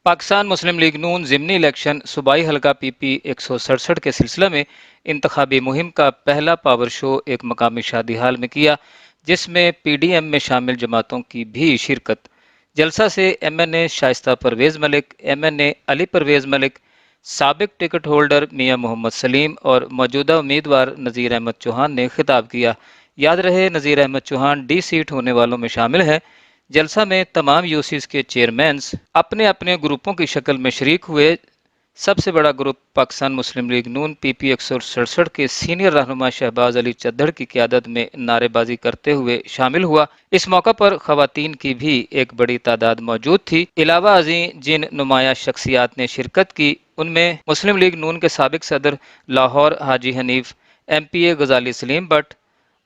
पाकिस्तान मुस्लिम league नून ज़िमनी election सूबाई हलका PP 167 के सिलसिले में इंतखाबी मुहिम का पहला पावर शो एक मकामी शादी हाल में किया, जिसमें PDM में शामिल जमातों की भी शिरकत। जलसा से MNA शाइस्ता परवेज़ मलिक, MNA अली परवेज़ मलिक, साबिक टिकट होल्डर मियां मोहम्मद सलीम और मौजूदा उम्मीदवार नज़ीर अहमद चौहान ने खिताब किया। याद रहे, नज़ीर अहमद चौहान D सीट होने वालों में शामिल हैं। जलसा में तमाम यूसीज के चेयरमैन्स अपने अपने ग्रुपों की शक्ल में शरीक हुए। सबसे बड़ा ग्रुप पाकिस्तान मुस्लिम लीग नून PP 167 के सीनियर रहनुमा शहबाज अली चद्दड़ की क़यादत में नारेबाजी करते हुए शामिल हुआ। इस मौका पर ख़वातीन की भी एक बड़ी तादाद मौजूद थी। इलावा अज़ीं जिन नुमाया शख्सियात ने शिरकत की, उनमें मुस्लिम लीग नून के साबिक सदर लाहौर हाजी हनीफ, MPA गजाली सलीम बट,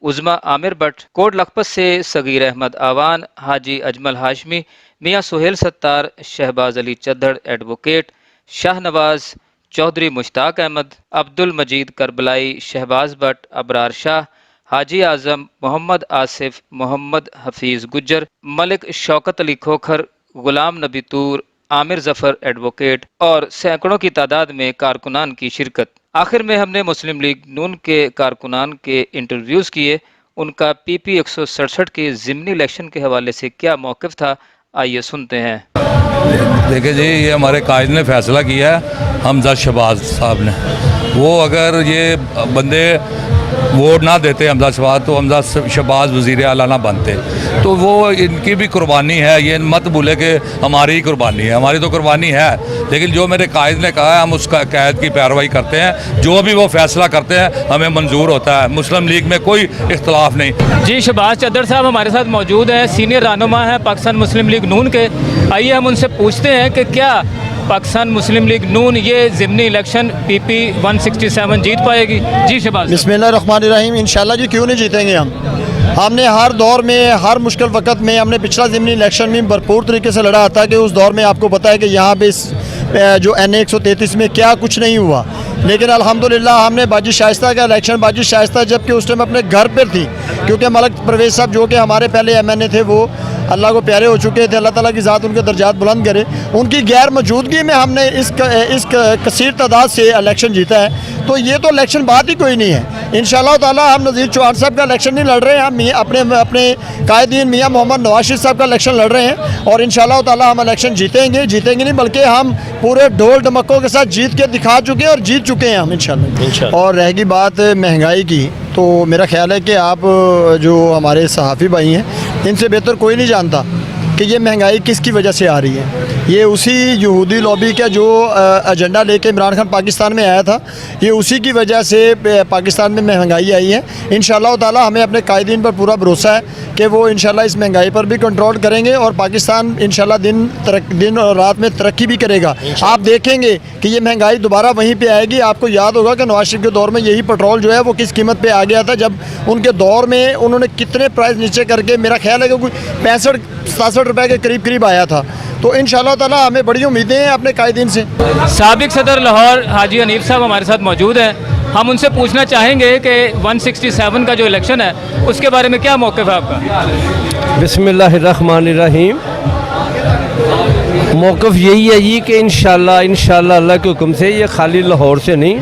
उज़मा आमिर बट, कोट लखपत से सगीर अहमद आवान, हाजी अजमल हाशमी, मियां सुहेल सत्तार, शहबाज अली चद्दड़ एडवोकेट, शाह नवाज चौधरी, मुश्ताक अहमद, अब्दुल मजीद करबलाई, शहबाज बट, अबरार शाह, हाजी आज़म, मोहम्मद आसिफ, मोहम्मद हफीज़ गुज्जर, मलिक शौकत अली खोखर, गुलाम नबी तूर, आमिर जफ़र एडवोकेट और सैकड़ों की तादाद में कारकुनान की शिरकत। आखिर में हमने मुस्लिम लीग नून के कारकुनान के इंटरव्यूज़ किए। उनका PP 167 के ज़िमनी इलेक्शन के हवाले से क्या मौक़िफ़ था, आइए सुनते हैं। देखिए जी, ये हमारे कायद ने फैसला किया है, हमजा शहबाज साहब ने। वो अगर ये बंदे वोट ना देते हमजा शहबाज, तो हमजा शहबाज वज़ीर आला ना बनते। तो वो इनकी भी कुर्बानी है, ये मत भूले कि हमारी ही कुर्बानी है, हमारी तो कुर्बानी है, लेकिन जो मेरे कायद ने कहा है हम उसका कैद की पैरवाई करते हैं। जो भी वो फैसला करते हैं हमें मंजूर होता है। मुस्लिम लीग में कोई इख्तलाफ नहीं। जी, शहबाज चद्दड़ साहब हमारे साथ मौजूद हैं, सीनियर रहनुमा हैं पाकिस्तान मुस्लिम लीग नून के। आइए हम उनसे पूछते हैं कि क्या पाकिस्तान मुस्लिम लीग नून ये ज़िमनी इलेक्शन PP 167 जीत पाएगी। जी शहबाज। बिस्मिल्लाहिर्रहमानिर्रहीम। इंशाल्लाह जी, क्यों नहीं जीतेंगे हमने हर दौर में, हर मुश्किल वक़्त में हमने पिछला ज़िमनी इलेक्शन में भरपूर तरीके से लड़ा था कि उस दौर में आपको पता है कि यहाँ पे जो NA 133 में क्या कुछ नहीं हुआ, लेकिन अल्हम्दुलिल्लाह हमने बाजी शाइस्ता का इलेक्शन, बाजी शाइस्ता जबकि उस टाइम अपने घर पर थी, क्योंकि मलिक परवेज़ साहब जो कि हमारे पहले MNA थे वो अल्लाह को प्यारे हो चुके थे, अल्लाह ताला की ज़ात उनके दर्जात बुलंद करे। उनकी गैर मौजूदगी में हमने इस कसीर तादाद से इलेक्शन जीता है। तो ये तो इलेक्शन बात ही कोई नहीं है। इंशाअल्लाह ताला हम नज़ीर चौहान साहब का इलेक्शन नहीं लड़ रहे हैं, हम अपने कायदीन मियां मोहम्मद नवाज साहब का इलेक्शन लड़ रहे हैं और इंशाअल्लाह ताला हम इलेक्शन जीतेंगे नहीं, बल्कि हम पूरे ढोल ढमक्कों के साथ जीत के दिखा चुके हैं और जीत चुके हैं हम इंशाअल्लाह। और रहेगी बात महंगाई की, तो मेरा ख्याल है कि आप जो हमारे सहाफ़ी भाई हैं, इनसे बेहतर कोई नहीं जानता कि ये महंगाई किसकी वजह से आ रही है। ये उसी यहूदी लॉबी का जो एजेंडा लेके इमरान खान पाकिस्तान में आया था, ये उसी की वजह से पाकिस्तान में महंगाई आई है। इंशाअल्लाह ताला हमें अपने कायदीन पर पूरा भरोसा है कि वो इंशाअल्लाह इस महंगाई पर भी कंट्रोल करेंगे और पाकिस्तान इंशाअल्लाह दिन और रात में तरक्की भी करेगा। आप देखेंगे कि ये महंगाई दोबारा वहीं पर आएगी। आपको याद होगा कि नवाज शरीफ के दौर में यही पेट्रोल जो है वो किस कीमत पर आ गया था, जब उनके दौर में उन्होंने कितने प्राइस नीचे करके, मेरा ख्याल है कि कोई 65-67 रुपये के करीब आया था। तो इंशाअल्लाह ताला हमें बड़ी उम्मीदें हैं अपने कायदीन से। साबिक सदर लाहौर हाजी हनीफ साहब हमारे साथ मौजूद हैं। हम उनसे पूछना चाहेंगे कि 167 का जो इलेक्शन है उसके बारे में क्या मौक़िफ़ है आपका। बिस्मिल्लाहिर्रहमानिर्रहीम। मौक़िफ़ यही है जी कि इंशाअल्लाह अल्लाह के हुक्म से ये खाली लाहौर से नहीं,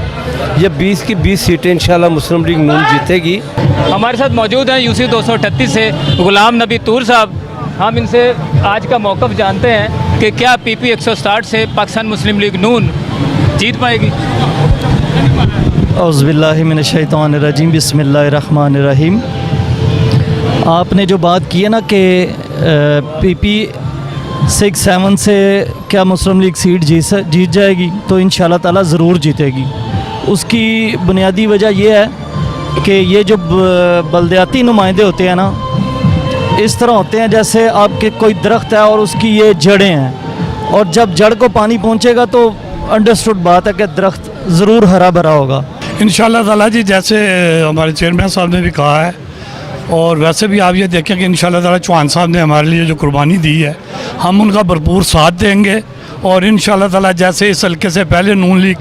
ये 20 की 20 सीटें इंशाअल्लाह मुस्लिम लीग नून जीतेगी। हमारे साथ मौजूद हैं UC 238 से गुलाम नबी तूर साहब। हम इनसे आज का मौक़िफ़ जानते हैं कि क्या PP 167 से पाकिस्तान मुस्लिम लीग नून जीत पाएगी। औज़ुबिल्लाहि मिनश्शैतानिर्रजीम, बिस्मिल्लाहिर्रहमानिर्रहीम। आपने जो बात की है ना कि PP 67 से क्या मुस्लिम लीग सीट जीत जाएगी, तो इंशाअल्लाह ताला ज़रूर जीतेगी। उसकी बुनियादी वजह यह है कि ये जो बल्दियाती नुमाइंदे होते हैं ना, इस तरह होते हैं जैसे आपके कोई दरख्त है और उसकी ये जड़ें हैं, और जब जड़ को पानी पहुंचेगा तो अंडरस्टूड बात है कि दरख्त ज़रूर हरा भरा होगा इंशाअल्लाह ताला जी। जैसे हमारे चेयरमैन साहब ने भी कहा है, और वैसे भी आप ये देखें कि इंशाअल्लाह ताला चौहान साहब ने हमारे लिए जो कुर्बानी दी है, हम उनका भरपूर साथ देंगे और इंशाल्लाह ताला जैसे इस हल्के से पहले नून लीग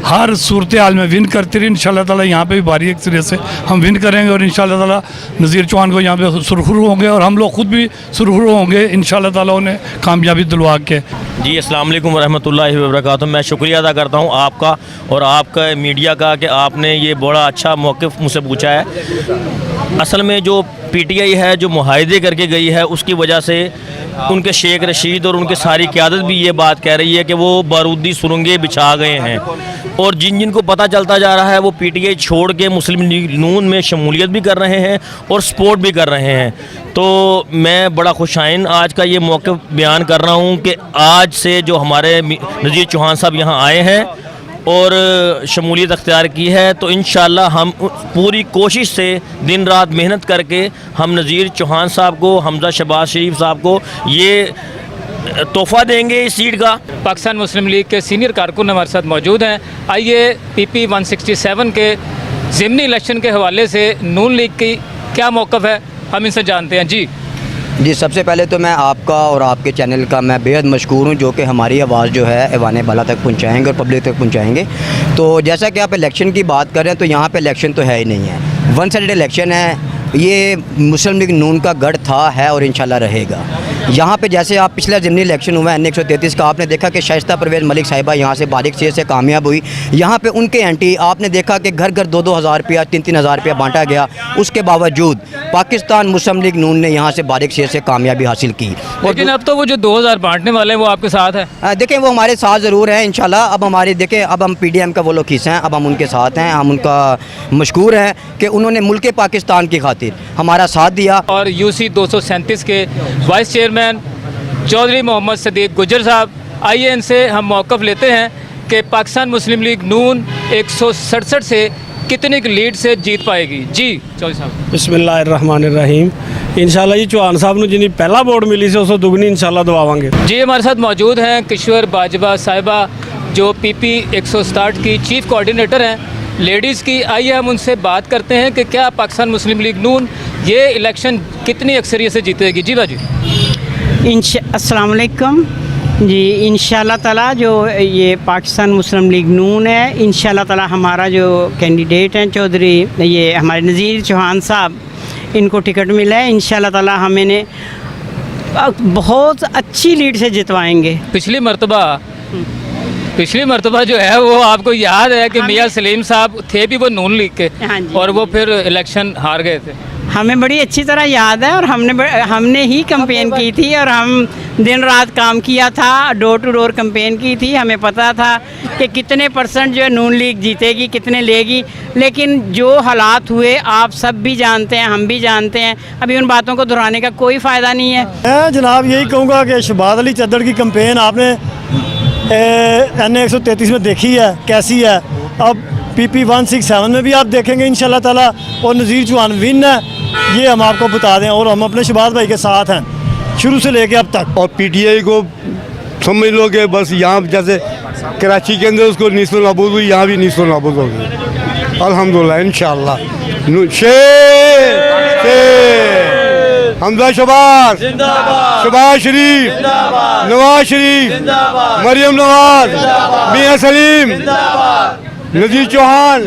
हर सूरत हाल में विन करती रही, इंशाल्लाह ताला यहाँ पे भी भारी एक तरह से हम विन करेंगे और इंशाल्लाह ताला नज़ीर चौहान को यहाँ पे सुरखरू होंगे और हम लोग खुद भी सुरखरू होंगे इंशाल्लाह ताला उन्हें कामयाबी दिलवा के। जी अस्सलाम वालेकुम वरहमतुल्लाहि वबरकातुहू। मैं शुक्रिया अदा करता हूँ आपका और आपका मीडिया का कि आपने ये बड़ा अच्छा मौक़िफ़ मुझसे पूछा है। असल में जो पीटीआई है जो मुआहदे करके गई है उसकी वजह से उनके शेख रशीद और उनकी सारी क़यादत भी ये बात कह रही है कि वो बारूदी सुरंगें बिछा गए हैं और जिन जिन को पता चलता जा रहा है वो पीटीआई छोड़ के मुस्लिम लीग नून में शमूलियत भी कर रहे हैं और सपोर्ट भी कर रहे हैं। तो मैं बड़ा खुशाइन आज का ये मौक़िफ़ बयान कर रहा हूँ कि आज से जो हमारे नज़ीर चौहान साहब यहाँ आए हैं और शमूलियत अख्तियार की है तो इंशाअल्लाह हम पूरी कोशिश से दिन रात मेहनत करके हम नज़ीर चौहान साहब को, हमजा शहबाज शरीफ साहब को ये तोहफ़ा देंगे इस सीट का। पाकिस्तान मुस्लिम लीग के सीनियर कारकुन हमारे साथ मौजूद हैं। आइए PP 167 के ज़िमनी इलेक्शन के हवाले से नून लीग की क्या मौक़िफ़ है हम इनसे जानते हैं। जी सबसे पहले तो मैं आपका और आपके चैनल का मैं बेहद मशकूर हूँ जो कि हमारी आवाज़ जो है ऐवान बाला तक पहुँचाएँगे और पब्लिक तक पहुँचाएँगे। तो जैसा कि आप इलेक्शन की बात कर रहे हैं तो यहाँ पे इलेक्शन तो है ही नहीं है, वन साइडेड इलेक्शन है। ये मुस्लिम लीग नून का गढ़ था, है और इंशाल्लाह रहेगा। यहाँ पे जैसे आप पिछला ज़िमनी इलेक्शन हुआ है N133 का, आपने देखा कि शाइस्ता परवेज़ मलिक साहिबा यहाँ से बारीक से कामयाब हुई। यहाँ पे उनके एंटी आपने देखा कि घर घर 2-2 हज़ार रुपया 3-3 हज़ार रुपया बांटा गया। उसके बावजूद पाकिस्तान मुस्लिम लीग नून ने यहाँ से बारीक से कामयाबी हासिल की। लेकिन अब तो वो जो 2000 बांटने वाले हैं वो आपके साथ है। देखें वो हमारे साथ ज़रूर है इंशाल्लाह। अब हमारे देखें अब हम PDM का वो लोग हिस्सा हैं, अब हम उनके साथ हैं। हम उनका मशकूर हैं कि उन्होंने मुल्क पाकिस्तान की खातिर हमारा साथ दिया। और UC 237 के वाइस चेयरमैन चौधरी मोहम्मद सदीक गुजर साहब, आइए इनसे हम मौक़िफ़ लेते हैं कि पाकिस्तान मुस्लिम लीग नून 167 से कितने की लीड से जीत पाएगी। जी चौधरी साहब। बिस्मिल्लाहिर्रहमानिर्रहीम। इंशाल्लाह जी चौहान साहब ने जिन्हें पहला वोट मिली से उसको दुगनी इंशाल्लाह दवावांगे। जी हमारे साथ मौजूद हैं किश्वर बाजवा साहिबा जो PP 167 की चीफ़ कोऑर्डिनेटर हैं लेडीज़ की। आइए हम उनसे बात करते हैं कि क्या पाकिस्तान मुस्लिम लीग नून ये इलेक्शन कितनी अक्सरियत से जीतेगी। जी बाजी। अस्सलाम वालेकुम जी। इंशाल्लाह ताला जो ये पाकिस्तान मुस्लिम लीग नून है, इंशाल्लाह ताला हमारा जो कैंडिडेट हैं चौधरी ये हमारे नज़ीर चौहान साहब, इनको टिकट मिला है। इंशाल्लाह ताला हम इन्हें बहुत अच्छी लीड से जितवाएंगे। पिछली मरतबा जो है वो आपको याद है कि मियाँ सलीम साहब थे भी वो नून लीग के, हाँ जी, और वो फिर इलेक्शन हार गए थे। हमें बड़ी अच्छी तरह याद है और हमने ही कैंपेन की थी और हम दिन रात काम किया था, डोर टू डोर कैंपेन की थी। हमें पता था कि कितने % जो है नून लीग जीतेगी, कितने लेगी। लेकिन जो हालात हुए आप सब भी जानते हैं, हम भी जानते हैं। अभी उन बातों को दोहराने का कोई फ़ायदा नहीं है। मैं जनाब यही कहूँगा कि शहबाज अली चद्दड़ की कैंपेन आपने N133 में देखी है कैसी है। अब PP 167 में भी आप देखेंगे इंशाल्लाह ताला। और नज़ीर चौहान विन है ये हम आपको बता दें, और हम अपने शहबाज भाई के साथ हैं शुरू से लेके अब तक। और PTI को समझ लो कि बस यहाँ जैसे कराची के अंदर उसको निस्फ़ नाबूद हुई, यहाँ भी निस्फ़ नाबूद होगी अल्हम्दुलिल्लाह इंशाल्लाह। हमजा शहबाज, शहबाज शरीफ, नवाज शरीफ, मरियम नवाज, मियाँ सलीम, नज़ीर चौहान।